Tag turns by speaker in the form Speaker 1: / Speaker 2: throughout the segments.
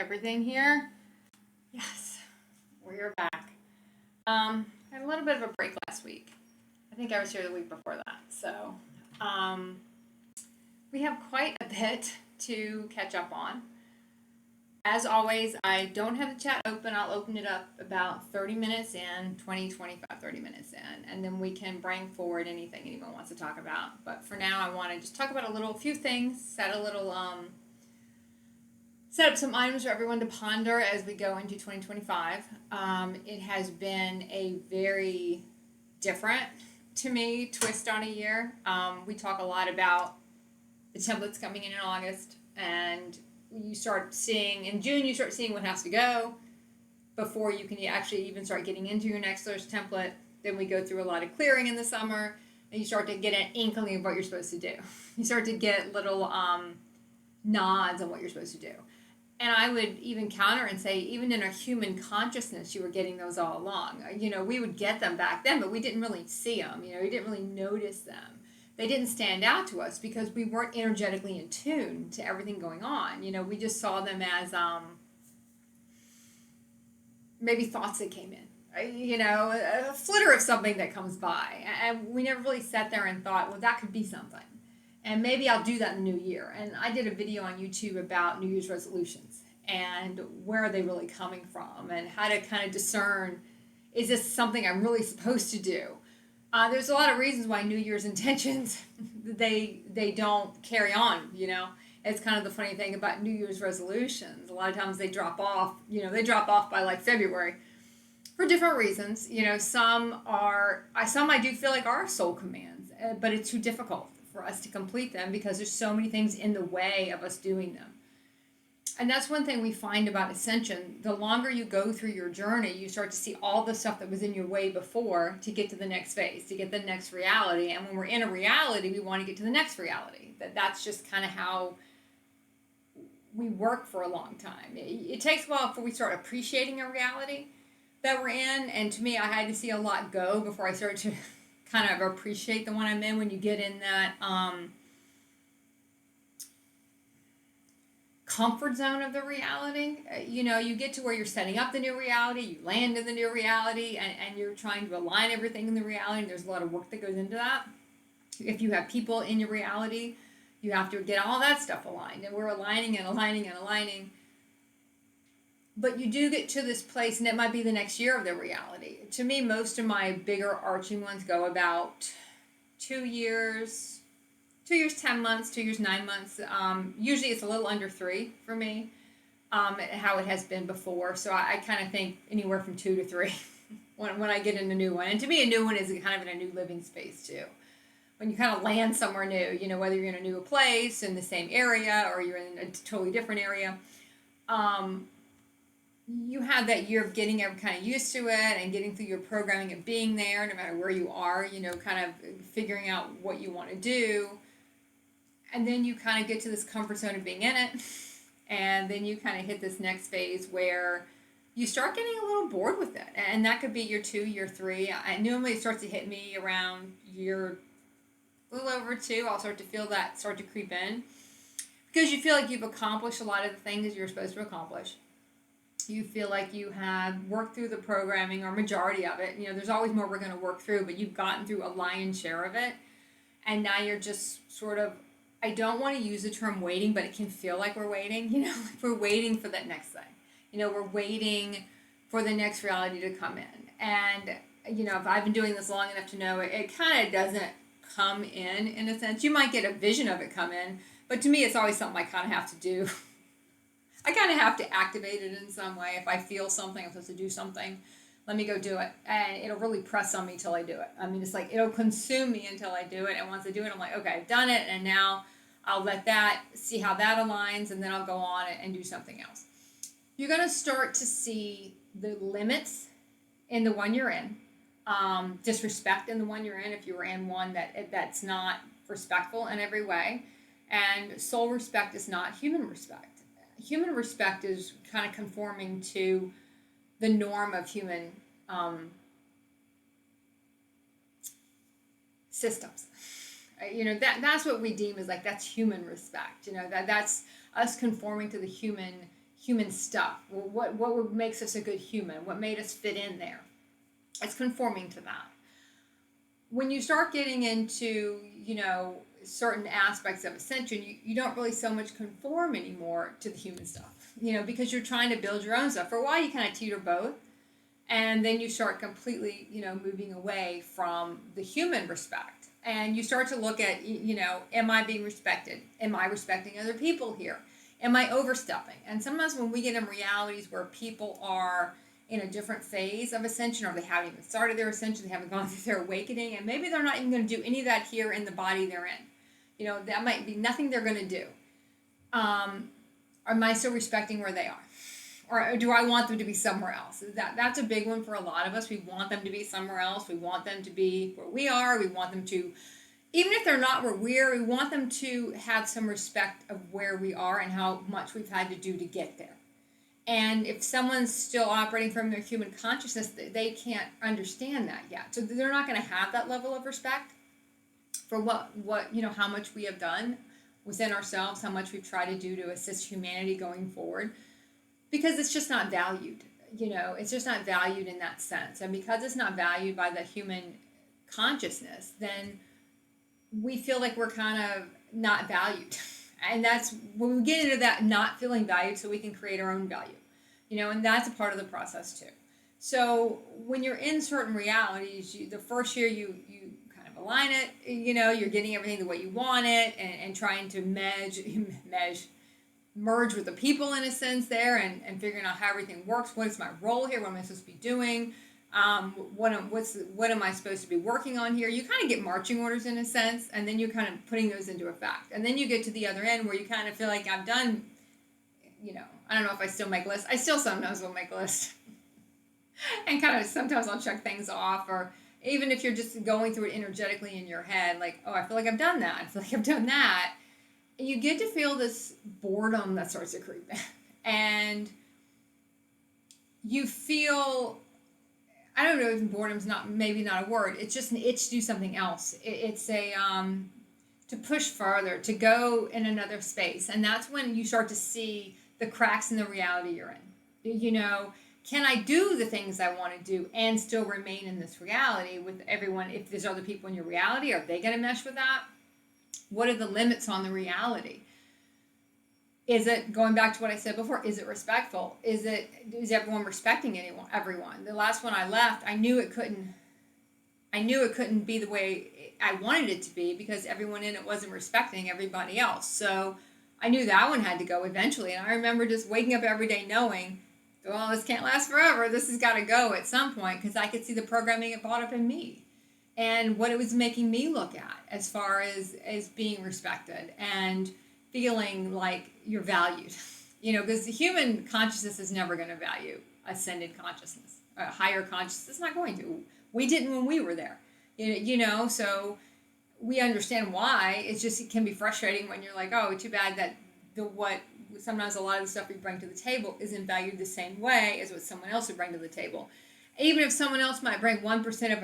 Speaker 1: Everything here? Yes, we're back. I had a little bit of a break last week. I think I was here the week before that. So, um, we have quite a bit to catch up on. As always, I don't have the chat open. I'll open it up about 30 minutes in, 20, 25, 30 minutes in, and then we can bring forward anything anyone wants to talk about. But for now, I want to just talk about a few things, set up some items for everyone to ponder as we go into 2025. It has been a very different, to me, twist on a year. We talk a lot about the templates coming in August, and you start seeing in June, you start seeing what has to go before you can actually even start getting into your next search template. Then we go through a lot of clearing in the summer, and you start to get an inkling of what you're supposed to do. You start to get little nods on what you're supposed to do. And I would even counter and say, even in our human consciousness, you were getting those all along. We would get them back then, but we didn't really see them. We didn't really notice them. They didn't stand out to us because we weren't energetically in tune to everything going on. We just saw them as maybe thoughts that came in. A flitter of something that comes by. And we never really sat there and thought, well, that could be something. And maybe I'll do that in the new year. And I did a video on YouTube about New Year's resolutions and where are they really coming from and how to kind of discern, is this something I'm really supposed to do? There's a lot of reasons why New Year's intentions, they don't carry on, It's kind of the funny thing about New Year's resolutions. A lot of times they drop off, they drop off by like February for different reasons. Some I do feel like are soul commands, but it's too difficult for us to complete them because there's so many things in the way of us doing them. And that's one thing we find about ascension. The longer you go through your journey, you start to see all the stuff that was in your way before to get to the next phase, to get the next reality. And when we're in a reality, we want to get to the next reality. That's just kind of how we work for a long time. It takes a while before we start appreciating a reality that we're in. And to me, I had to see a lot go before I started to kind of appreciate the one I'm in. When you get in that comfort zone of the reality, you get to where you're setting up the new reality, you land in the new reality, and you're trying to align everything in the reality, and there's a lot of work that goes into that. If you have people in your reality, you have to get all that stuff aligned, and we're aligning and aligning and aligning. But you do get to this place, and it might be the next year of the reality. To me, most of my bigger arching ones go about 2 years, 2 years, 10 months, 2 years, 9 months. Usually it's a little under 3 for me, how it has been before. So I kind of think anywhere from 2 to 3 when I get in a new one. And to me, a new one is kind of in a new living space too. When you kind of land somewhere new, whether you're in a new place in the same area or you're in a totally different area, you have that year of getting kind of used to it and getting through your programming and being there no matter where you are, kind of figuring out what you want to do. And then you kind of get to this comfort zone of being in it. And then you kind of hit this next phase where you start getting a little bored with it. And that could be year 2, year 3. Normally it starts to hit me around year a little over 2. I'll start to feel that start to creep in. Because you feel like you've accomplished a lot of the things you're supposed to accomplish. You feel like you have worked through the programming or majority of it. There's always more we're going to work through, but you've gotten through a lion's share of it. And now you're just sort of, I don't want to use the term waiting, but it can feel like we're waiting. We're waiting for that next thing. We're waiting for the next reality to come in. And, if I've been doing this long enough to know it kind of doesn't come in a sense. You might get a vision of it come in, but to me, it's always something I kind of have to do. I kind of have to activate it in some way. If I feel something, I'm supposed to do something, let me go do it. And it'll really press on me till I do it. I mean, it's like, it'll consume me until I do it. And once I do it, I'm like, okay, I've done it. And now I'll let that, see how that aligns. And then I'll go on and do something else. You're going to start to see the limits in the one you're in. Disrespect in the one you're in if you were in one that's not respectful in every way. And soul respect is not human respect. Human respect is kind of conforming to the norm of human systems. That's what we deem as like, that's human respect. That's us conforming to the human human stuff. What makes us a good human? What made us fit in there? It's conforming to that. When you start getting into, certain aspects of ascension, you don't really so much conform anymore to the human stuff, because you're trying to build your own stuff. For a while, you kind of teeter both. And then you start completely, moving away from the human respect. And you start to look at, am I being respected? Am I respecting other people here? Am I overstepping? And sometimes when we get in realities where people are in a different phase of ascension, or they haven't even started their ascension, they haven't gone through their awakening, and maybe they're not even going to do any of that here in the body they're in. That might be nothing they're going to do. Am I still respecting where they are? Or do I want them to be somewhere else? That's a big one for a lot of us. We want them to be somewhere else. We want them to be where we are. We want them to, even if they're not where we are, we want them to have some respect of where we are and how much we've had to do to get there. And if someone's still operating from their human consciousness, they can't understand that yet. So they're not going to have that level of respect for what how much we have done within ourselves, how much we've tried to do to assist humanity going forward. Because it's just not valued, it's just not valued in that sense. And because it's not valued by the human consciousness, then we feel like we're kind of not valued. And that's when we get into that not feeling valued, so we can create our own value, and that's a part of the process too. So when you're in certain realities, the first year you kind of align it, you're getting everything the way you want it, and trying to merge with the people in a sense there, and figuring out how everything works. What is my role here? What am I supposed to be doing? What am I supposed to be working on here? You kind of get marching orders in a sense, and then you're kind of putting those into effect. And then you get to the other end where you kind of feel like I've done, I don't know if I still make lists. I still sometimes will make a list. And kind of sometimes I'll check things off, or even if you're just going through it energetically in your head, like, oh, I feel like I've done that. I feel like I've done that. You get to feel this boredom that starts to creep in. And you feel, I don't know if boredom's maybe not a word. It's just an itch to do something else. It's to push farther, to go in another space. And that's when you start to see the cracks in the reality you're in. Can I do the things I want to do and still remain in this reality with everyone? If there's other people in your reality, are they going to mesh with that? What are the limits on the reality? Is it, going back to what I said before, is it respectful? Is everyone respecting everyone? The last one I left, I knew it couldn't be the way I wanted it to be, because everyone in it wasn't respecting everybody else. So I knew that one had to go eventually. And I remember just waking up every day knowing, well, this can't last forever. This has got to go at some point, because I could see the programming it brought up in me and what it was making me look at as far as being respected and feeling like you're valued. Because the human consciousness is never going to value ascended consciousness. A higher consciousness is not going to. We didn't when we were there. So we understand why. It can be frustrating when you're like, oh, too bad that sometimes a lot of the stuff we bring to the table isn't valued the same way as what someone else would bring to the table. Even if someone else might bring 1% of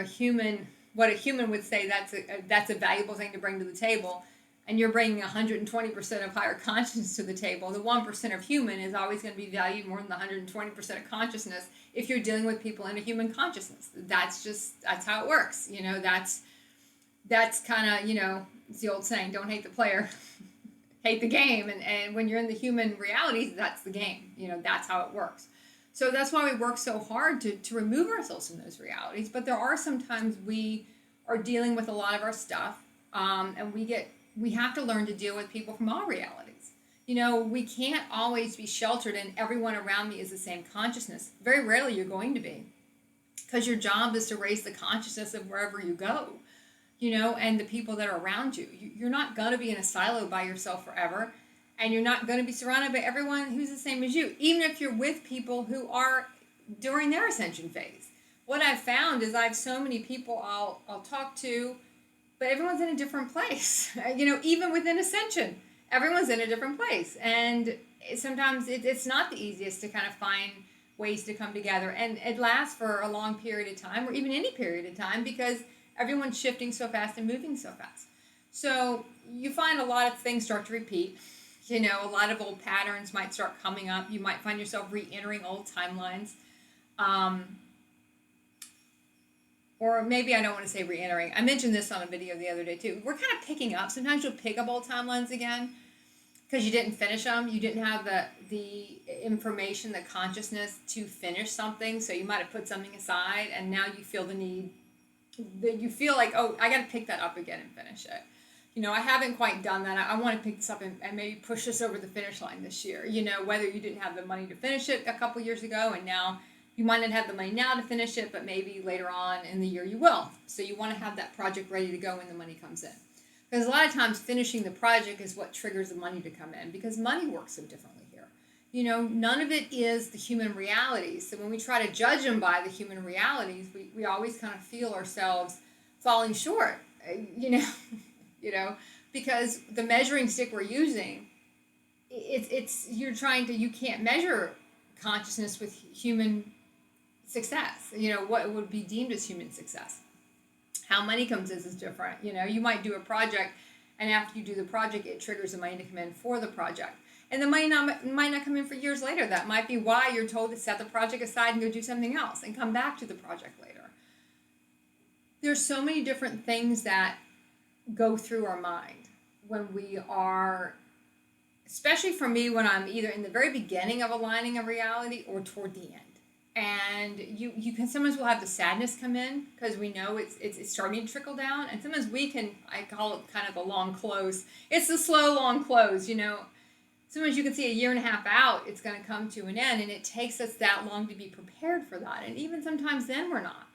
Speaker 1: what a human would say that's a valuable thing to bring to the table, and you're bringing 120% of higher consciousness to the table, the 1% of human is always going to be valued more than the 120% of consciousness if you're dealing with people in a human consciousness. That's how it works. That's kind of, it's the old saying, don't hate the player, hate the game. And when you're in the human realities, that's the game. That's how it works. So that's why we work so hard to remove ourselves from those realities. But there are some times we are dealing with a lot of our stuff, and we have to learn to deal with people from all realities. We can't always be sheltered and everyone around me is the same consciousness. Very rarely you're going to be, because your job is to raise the consciousness of wherever you go, and the people that are around you. You're not going to be in a silo by yourself forever. And you're not going to be surrounded by everyone who's the same as you, even if you're with people who are during their ascension phase. What I've found is I have so many people I'll talk to, but everyone's in a different place. Even within ascension, everyone's in a different place. And sometimes it's not the easiest to kind of find ways to come together. And it lasts for a long period of time, or even any period of time, because everyone's shifting so fast and moving so fast. So you find a lot of things start to repeat. You know, a lot of old patterns might start coming up. You might find yourself re-entering old timelines. Um, or maybe I don't want to say re-entering. I mentioned this on a video the other day too. We're kind of picking up. Sometimes you'll pick up old timelines again because you didn't finish them. You didn't have the information, the consciousness to finish something. So you might have put something aside, and now you feel the need that you feel like, oh, I got to pick that up again and finish it. You know, I haven't quite done that. I want to pick this up and maybe push this over the finish line this year. You know, whether you didn't have the money to finish it a couple years ago, and now you might not have the money now to finish it, but maybe later on in the year you will. So you want to have that project ready to go when the money comes in. Because a lot of times finishing the project is what triggers the money to come in, because money works so differently here. You know, none of it is the human realities. So when we try to judge them by the human realities, we always kind of feel ourselves falling short, you know, because the measuring stick we're using, you can't measure consciousness with human success. You know, what would be deemed as human success. How money comes in is different. You know, you might do a project, and after you do the project, it triggers the money to come in for the project. And the money might not come in for years later. That might be why you're told to set the project aside and go do something else and come back to the project later. There's so many different things that go through our mind when we are, especially for me, when I'm either in the very beginning of aligning a reality or toward the end. And you can sometimes will have the sadness come in because we know it's starting to trickle down, and sometimes I call it kind of the long close. It's the slow long close, you know. Sometimes you can see a year and a half out, it's going to come to an end, and it takes us that long to be prepared for that. And even sometimes then we're not,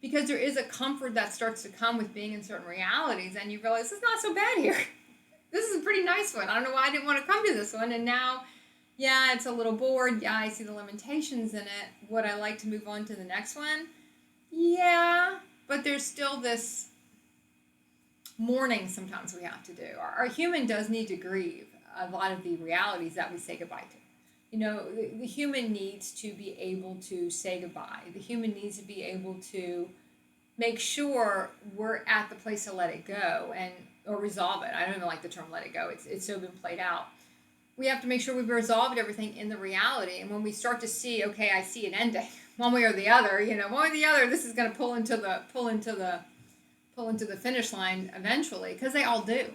Speaker 1: because there is a comfort that starts to come with being in certain realities, and you realize it's not so bad here. This is a pretty nice one. I don't know why I didn't want to come to this one, and now, yeah, it's a little bored. Yeah, I see the limitations in it. Would I like to move on to the next one? Yeah, but there's still this mourning sometimes we have to do. Our human does need to grieve a lot of the realities that we say goodbye to. You know, the human needs to be able to say goodbye. The human needs to be able to make sure we're at the place to let it go or resolve it. I don't even like the term let it go. It's so been played out. We have to make sure we've resolved everything in the reality. And when we start to see, okay, I see an ending, one way or the other, one way or the other, this is going to pull into the finish line eventually, because they all do.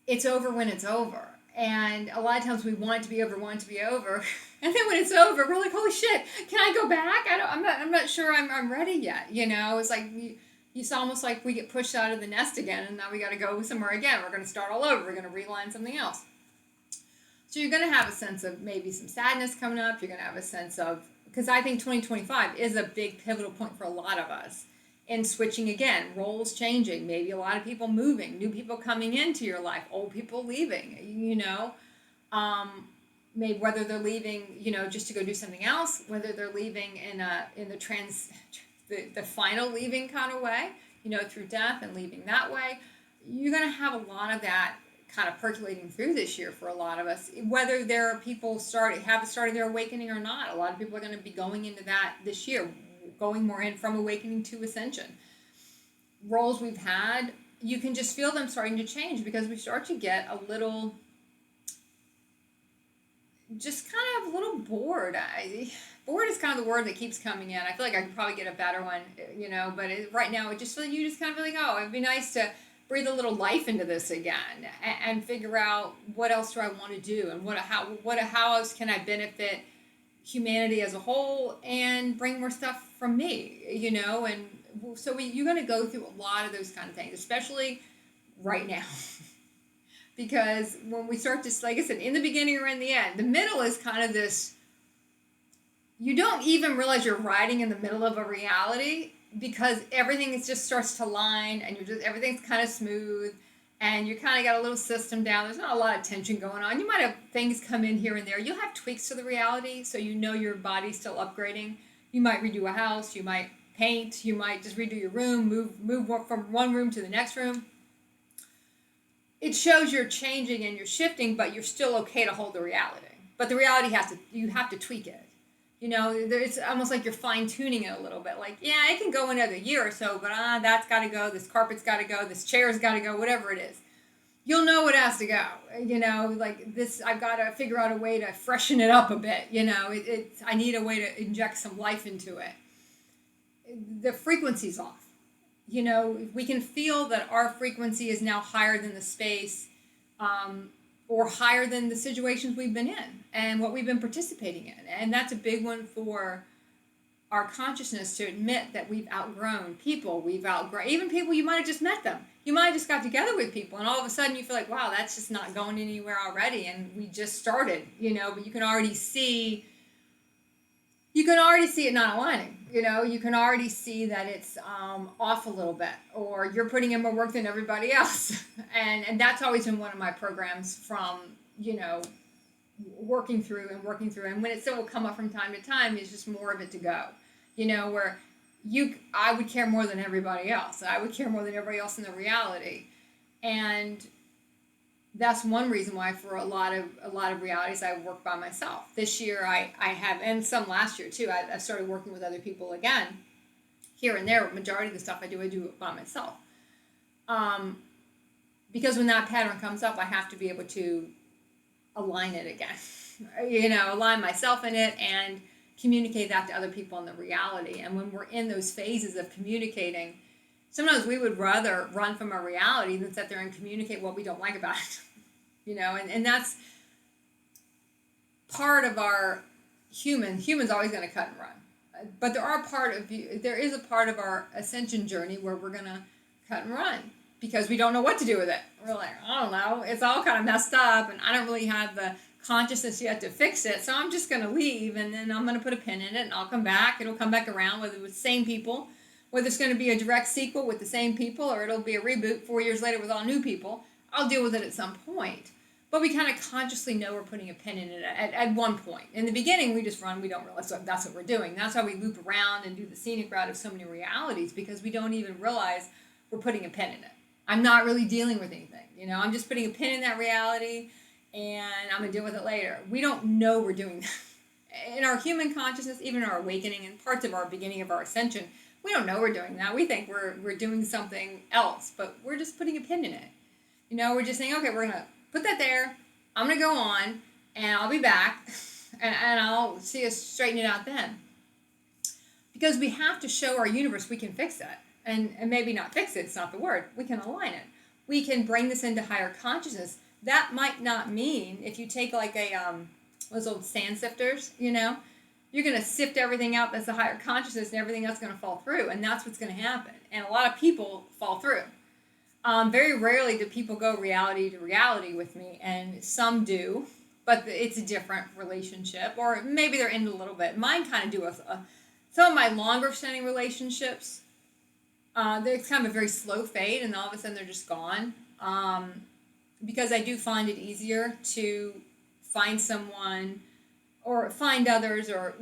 Speaker 1: It's over when it's over. And a lot of times we want it to be over, and then when it's over, we're like, holy shit, can I go back? I'm not sure I'm ready yet. It's like it's almost like we get pushed out of the nest again, and now we got to go somewhere again. We're going to start all over. We're going to realign something else. So you're going to have a sense of maybe some sadness coming up. You're going to have a sense of, because I think 2025 is a big pivotal point for a lot of us in switching again, roles changing, maybe a lot of people moving, new people coming into your life, old people leaving, maybe whether they're leaving, just to go do something else, whether they're leaving in the final leaving kind of way, through death and leaving that way. You're going to have a lot of that kind of percolating through this year for a lot of us, whether there are people have started their awakening or not. A lot of people are going to be going into that this year, going more in from awakening to ascension. Roles we've had, you can just feel them starting to change because we start to get a little bored. Bored is kind of the word that keeps coming in. I feel like I could probably get a better one, but right now it just feels you just kind of feel like, oh, it'd be nice to breathe a little life into this again and figure out what else do I want to do, and how else can I benefit humanity as a whole and bring more stuff from me, and so you're going to go through a lot of those kind of things, especially right now. Because when we start to, like I said, in the beginning or in the end, the middle is kind of this, you don't even realize you're riding in the middle of a reality because everything just starts to line and everything's kind of smooth and you kind of got a little system down. There's not a lot of tension going on. You might have things come in here and there. You'll have tweaks to the reality so your body's still upgrading. You might redo a house. You might paint. You might just redo your room, move from one room to the next room. It shows you're changing and you're shifting, but you're still okay to hold the reality. But the reality you have to tweak it. It's almost like you're fine-tuning it a little bit. Like, yeah, it can go another year or so, but that's got to go. This carpet's got to go. This chair's got to go, whatever it is. you'll know it has to go. Like this, I've got to figure out a way to freshen it up a bit. I need a way to inject some life into it. The frequency's off. We can feel that our frequency is now higher than the space, or higher than the situations we've been in and what we've been participating in. And that's a big one for our consciousness, to admit that we've outgrown people. Even people, you might have just met them. You might have just got together with people, and all of a sudden you feel like, wow, that's just not going anywhere already, and we just started, but you can already see it not aligning. You can already see that it's off a little bit, or you're putting in more work than everybody else. and that's always been one of my programs, from working through, and when it still will come up from time to time, is just more of it to go. Where I would care more than everybody else. I would care more than everybody else in the reality. And that's one reason why, for a lot of realities, I work by myself. This year I have, and some last year too, I started working with other people again, here and there. Majority of the stuff I do it by myself. Because when that pattern comes up, I have to be able to align it again. Align myself in it and communicate that to other people in the reality. And when we're in those phases of communicating, sometimes we would rather run from a reality than sit there and communicate what we don't like about it. And that's part of our humans always going to cut and run. But there is a part of our ascension journey where we're going to cut and run, because we don't know what to do with it. We're like, I don't know, it's all kind of messed up, and I don't really have the consciousness yet to fix it, so I'm just going to leave, and then I'm going to put a pin in it, and I'll come back. It'll come back around, whether with the same people, whether it's going to be a direct sequel with the same people, or it'll be a reboot 4 years later with all new people. I'll deal with it at some point. But we kind of consciously know we're putting a pin in it at one point. In the beginning, we just run. We don't realize that's what we're doing. That's why we loop around and do the scenic route of so many realities, because we don't even realize we're putting a pin in it. I'm not really dealing with anything. I'm just putting a pin in that reality, and I'm going to deal with it later. We don't know we're doing that. In our human consciousness, even our awakening and parts of our beginning of our ascension, we don't know we're doing that. We think we're doing something else, but we're just putting a pin in it. We're just saying, okay, we're going to put that there. I'm going to go on, and I'll be back, and I'll see us straighten it out then. Because we have to show our universe we can fix that. And maybe not fix it, it's not the word. We can align it. We can bring this into higher consciousness. That might not mean, if you take like those old sand sifters, you're going to sift everything out that's a higher consciousness, and everything else is going to fall through. And that's what's going to happen. And a lot of people fall through. Very rarely do people go reality to reality with me, and some do, but it's a different relationship, or maybe they're in it a little bit. Mine kind of do some of my longer standing relationships. It's kind of a very slow fade, and all of a sudden they're just gone. Because I do find it easier to find someone, or find others, or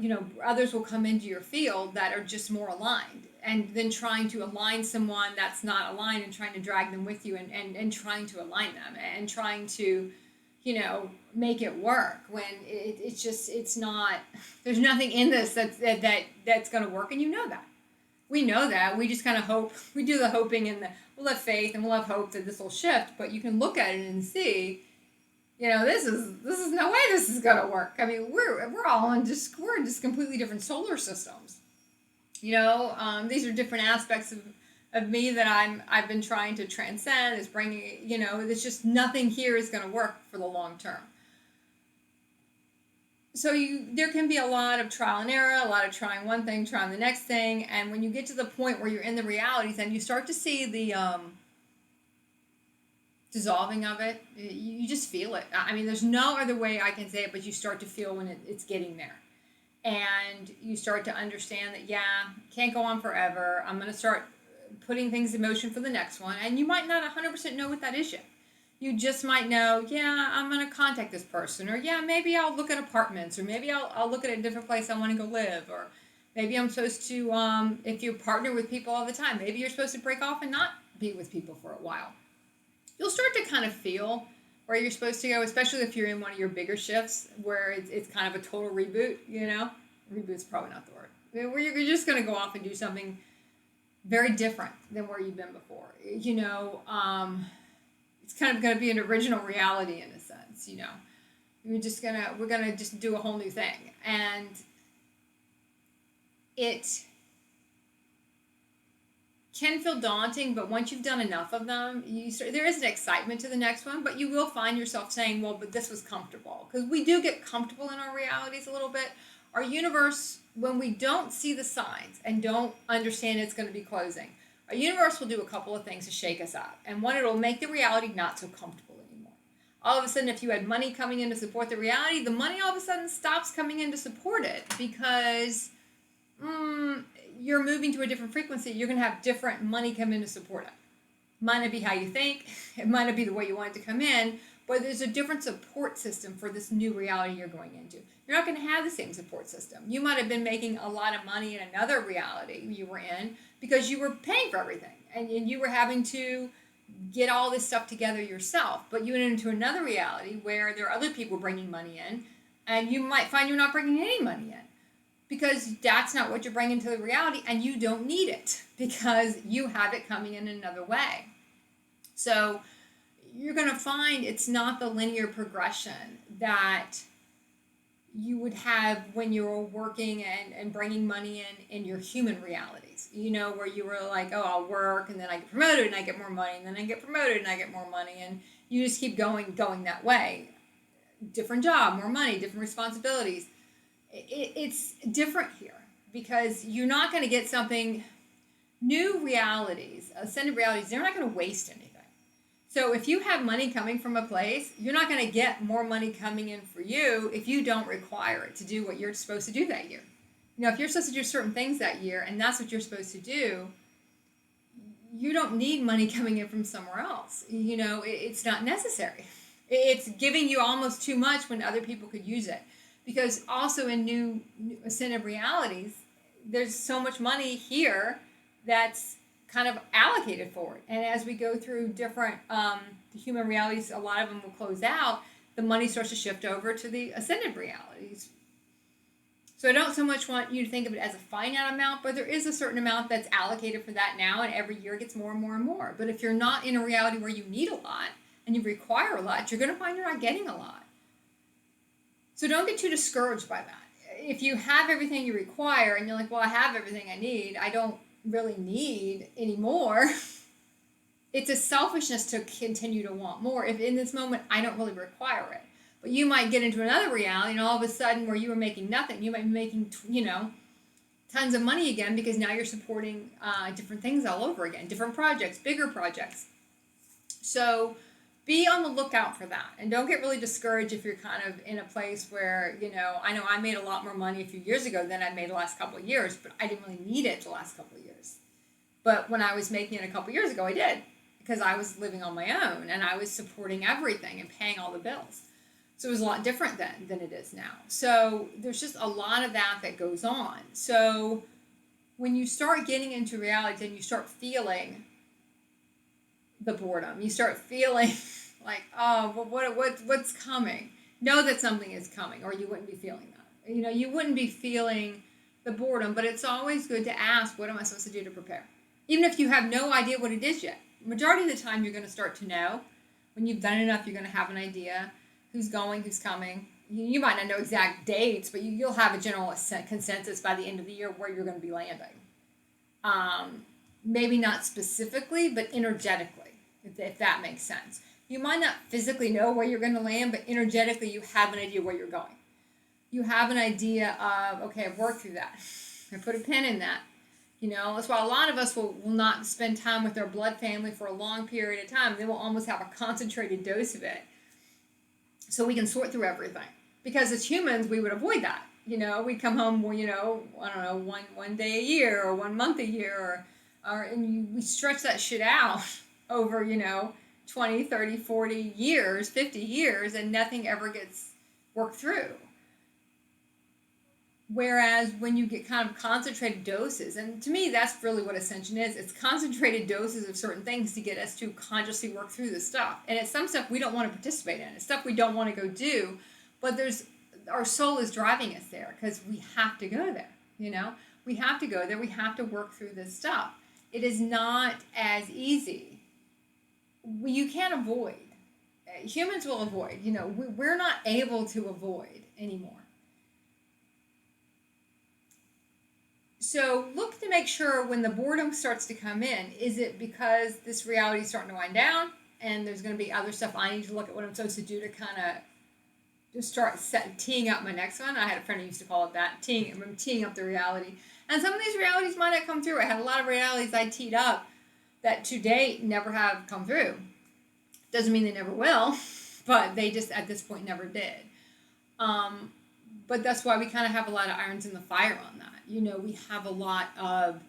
Speaker 1: others will come into your field that are just more aligned, and then trying to align someone that's not aligned, and trying to drag them with you, and trying to align them, and trying to make it work, when it's not, there's nothing in this that's going to work, and that. We know that. We just kind of hope. We do the hoping, and we'll have faith, and we'll have hope that this will shift. But you can look at it and see, this is no way this is gonna work. I mean, we're all in just completely different solar systems. These are different aspects of me that I've been trying to transcend. Is bringing. It's just nothing here is gonna work for the long term. So there can be a lot of trial and error, a lot of trying one thing, trying the next thing, and when you get to the point where you're in the realities and you start to see the dissolving of it, you just feel it. I mean, there's no other way I can say it, but you start to feel when it's getting there. And you start to understand that, can't go on forever. I'm going to start putting things in motion for the next one, and you might not 100% know what that is yet. You just might know, I'm going to contact this person, or maybe I'll look at apartments, or maybe I'll look at a different place I want to go live, or maybe I'm supposed to, if you partner with people all the time, maybe you're supposed to break off and not be with people for a while. You'll start to kind of feel where you're supposed to go, especially if you're in one of your bigger shifts where it's kind of a total reboot, Reboot's probably not the word. Where you're just going to go off and do something very different than where you've been before. It's kind of going to be an original reality in a sense, you know. We're gonna just do a whole new thing, and it can feel daunting, but once you've done enough of them, there is an excitement to the next one, but you will find yourself saying, well, but this was comfortable. Because we do get comfortable in our realities a little bit. Our universe, when we don't see the signs and don't understand it's going to be closing, our universe will do a couple of things to shake us up. And one, it'll make the reality not so comfortable anymore. All of a sudden, if you had money coming in to support the reality, the money all of a sudden stops coming in to support it because you're moving to a different frequency. You're going to have different money come in to support it. Might not be how you think. It might not be the way you want it to come in, but there's a different support system for this new reality you're going into. You're not going to have the same support system. You might have been making a lot of money in another reality you were in because you were paying for everything and you were having to get all this stuff together yourself. But you went into another reality where there are other people bringing money in, and you might find you're not bringing any money in, because that's not what you're bringing to the reality, and you don't need it because you have it coming in another way. So you're going to find it's not the linear progression that you would have when you were working and bringing money in your human realities, you know, where you were like, oh, I'll work and then I get promoted and I get more money, and then I get promoted and I get more money, and you just keep going that way. Different job, more money, different responsibilities. It's different here because you're not going to get something new. Realities, ascended realities, they're not going to waste anything. So if you have money coming from a place, you're not going to get more money coming in for you if you don't require it to do what you're supposed to do that year. You know, if you're supposed to do certain things that year and that's what you're supposed to do, you don't need money coming in from somewhere else. You know, it's not necessary. It's giving you almost too much when other people could use it. Because also in new ascended realities, there's so much money here that's kind of allocated for it. And as we go through different human realities, a lot of them will close out, the money starts to shift over to the ascended realities. So I don't so much want you to think of it as a finite amount, but there is a certain amount that's allocated for that now, and every year it gets more and more and more. But if you're not in a reality where you need a lot and you require a lot, you're going to find you're not getting a lot. So don't get too discouraged by that. If you have everything you require and you're like, well, I have everything I need, I don't really need any more. It's a selfishness to continue to want more. If in this moment, I don't really require it. But you might get into another reality and all of a sudden where you were making nothing, you might be making, tons of money again because now you're supporting different things all over again, different projects, bigger projects. So be on the lookout for that, and don't get really discouraged if you're kind of in a place where, I know I made a lot more money a few years ago than I made the last couple of years, but I didn't really need it the last couple of years. But when I was making it a couple of years ago, I did, because I was living on my own and I was supporting everything and paying all the bills. So it was a lot different then than it is now. So there's just a lot of that goes on. So when you start getting into reality and you start feeling the boredom, you start feeling like, oh, well, what's coming? Know that something is coming, or you wouldn't be feeling that. You wouldn't be feeling the boredom, but it's always good to ask, what am I supposed to do to prepare? Even if you have no idea what it is yet. Majority of the time, you're going to start to know. When you've done enough, you're going to have an idea who's going, who's coming. You might not know exact dates, but you'll have a general consensus by the end of the year where you're going to be landing. Maybe not specifically, but energetically, if that makes sense. You might not physically know where you're going to land, but energetically you have an idea where you're going. You have an idea of, okay, I've worked through that. I put a pin in that. That's why a lot of us will not spend time with their blood family for a long period of time. They will almost have a concentrated dose of it so we can sort through everything. Because as humans, we would avoid that. We'd come home, I don't know, one day a year or 1 month a year, we stretch that shit out over, 20, 30, 40 years, 50 years, and nothing ever gets worked through. Whereas when you get kind of concentrated doses, and to me, that's really what ascension is. It's concentrated doses of certain things to get us to consciously work through this stuff. And it's some stuff we don't want to participate in. It's stuff we don't want to go do, but our soul is driving us there because we have to go there, We have to go there. We have to work through this stuff. It is not as easy you can't avoid. Humans will avoid. We're not able to avoid anymore. So look to make sure when the boredom starts to come in, is it because this reality is starting to wind down and there's going to be other stuff I need to look at what I'm supposed to do to kind of just start teeing up my next one. I had a friend who used to call it that, teeing up the reality. And some of these realities might not come through. I had a lot of realities I teed up that to date never have come through. Doesn't mean they never will, but they just at this point never did. But that's why we kind of have a lot of irons in the fire on that. We have a lot of,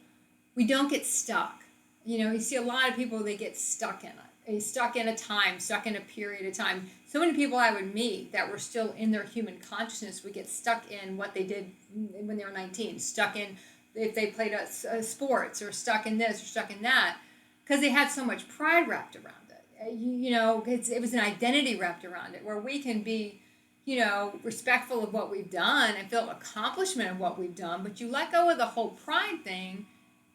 Speaker 1: we don't get stuck. You see a lot of people, they get stuck in it. They stuck in a time, stuck in a period of time. So many people I would meet that were still in their human consciousness would get stuck in what they did when they were 19, stuck in if they played sports, or stuck in this or stuck in that, because they had so much pride wrapped around it. It was an identity wrapped around it, where we can be respectful of what we've done and feel accomplishment of what we've done, but you let go of the whole pride thing,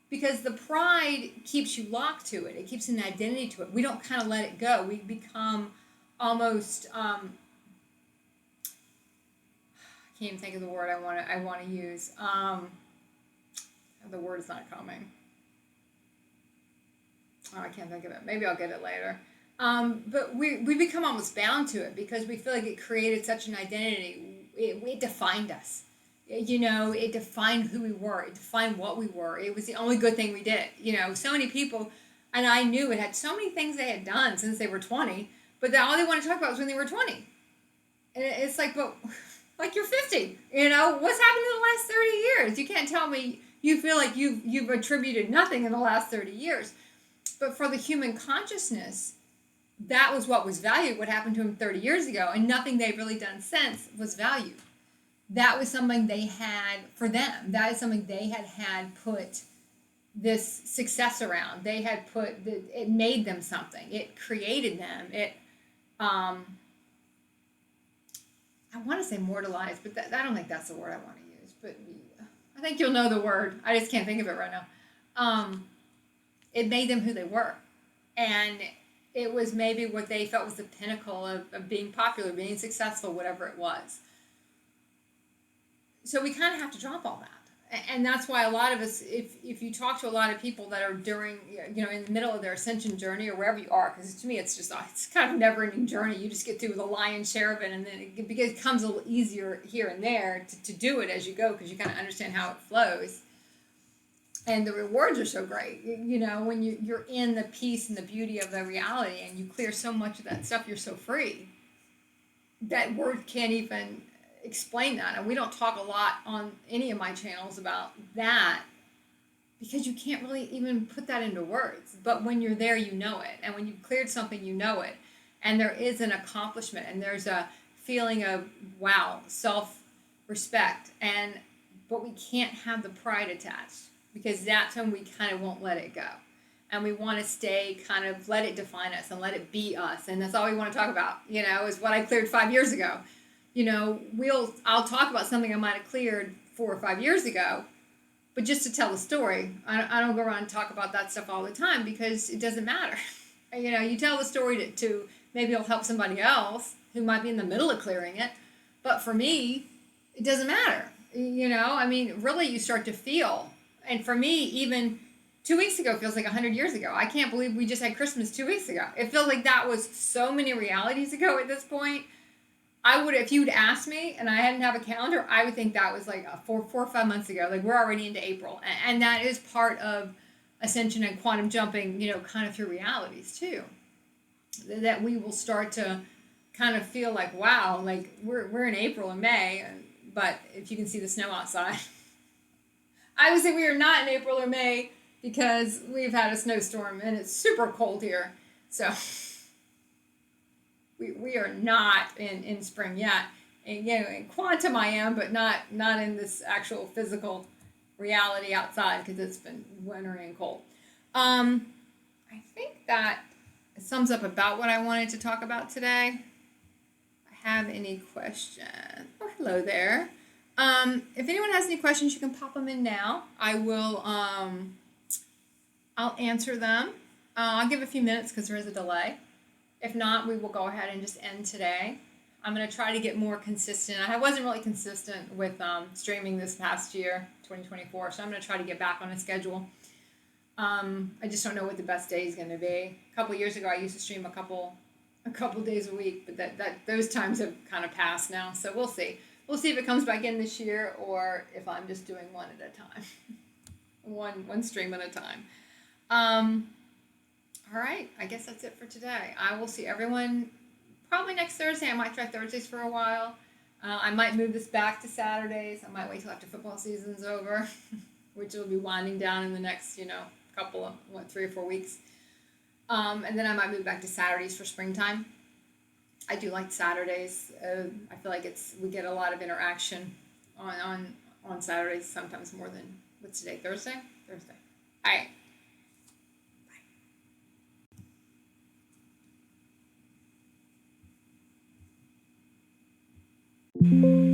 Speaker 1: because the pride keeps you locked to it. It keeps an identity to it. We don't kind of let it go. We become almost, I can't even think of the word I want to use. The word is not coming. Oh, I can't think of it. Maybe I'll get it later. But we become almost bound to it because we feel like it created such an identity. It defined us. It defined who we were. It defined what we were. It was the only good thing we did. So many people, and I knew it had so many things they had done since they were 20, but all they want to talk about was when they were 20. And it's like, but like you're 50. What's happened in the last 30 years? You can't tell me you feel like you've attributed nothing in the last 30 years. But for the human consciousness, that was what was valued. What happened to him 30 years ago, and nothing they've really done since was valued. That was something they had for them. That is something they had put this success around. They had it made them something. It created them. I want to say mortalized, but I don't think that's the word I want to use. But I think you'll know the word. I just can't think of it right now. It made them who they were. And it was maybe what they felt was the pinnacle of being popular, being successful, whatever it was. So we kind of have to drop all that. And that's why a lot of us, if you talk to a lot of people that are during, in the middle of their ascension journey or wherever you are, because to me it's kind of a never-ending journey. You just get through the lion's share of it, and then it becomes a little easier here and there to do it as you go, because you kind of understand how it flows. And the rewards are so great, when you're in the peace and the beauty of the reality, and you clear so much of that stuff, you're so free. That word can't even explain that. And we don't talk a lot on any of my channels about that, because you can't really even put that into words. But when you're there, you know it. And when you've cleared something, you know it. And there is an accomplishment, and there's a feeling of, wow, self-respect. But we can't have the pride attached, because that's when we kind of won't let it go. And we want to stay kind of, let it define us and let it be us. And that's all we want to talk about, is what I cleared 5 years ago. I'll talk about something I might have cleared 4 or 5 years ago, but just to tell the story. I don't go around and talk about that stuff all the time, because it doesn't matter. You tell the story to maybe it'll help somebody else who might be in the middle of clearing it. But for me, it doesn't matter. Really you start to feel. And for me, even 2 weeks ago feels like 100 years ago. I can't believe we just had Christmas 2 weeks ago. It feels like that was so many realities ago at this point. If you'd asked me and I hadn't have a calendar, I would think that was like 4 or 5 months ago. Like, we're already into April. And that is part of ascension and quantum jumping, kind of through realities too. That we will start to kind of feel like, wow, like we're in April and May, but if you can see the snow outside. I would say we are not in April or May, because we've had a snowstorm and it's super cold here. So we are not in spring yet. And in quantum I am, but not in this actual physical reality outside, because it's been wintry and cold. I think that sums up about what I wanted to talk about today. Have any questions? Oh, hello there. If anyone has any questions, you can pop them in now. I will, I'll answer them. I'll give a few minutes because there is a delay. If not, we will go ahead and just end today. I'm going to try to get more consistent. I wasn't really consistent with streaming this past year, 2024, so I'm going to try to get back on a schedule. I just don't know what the best day is going to be. A couple years ago, I used to stream a couple days a week, but that those times have kind of passed now. So we'll see. We'll see if it comes back in this year or if I'm just doing one at a time, one stream at a time. Um, all right, I guess that's it for today. I will see everyone probably next Thursday. I might try Thursdays for a while. I might move this back to Saturdays. I might wait till after football season's over, which will be winding down in the next, couple of 3 or 4 weeks. And then I might move back to Saturdays for springtime. I do like Saturdays. I feel like we get a lot of interaction on Saturdays, sometimes more than what's today, Thursday. Thursday. All right. Bye.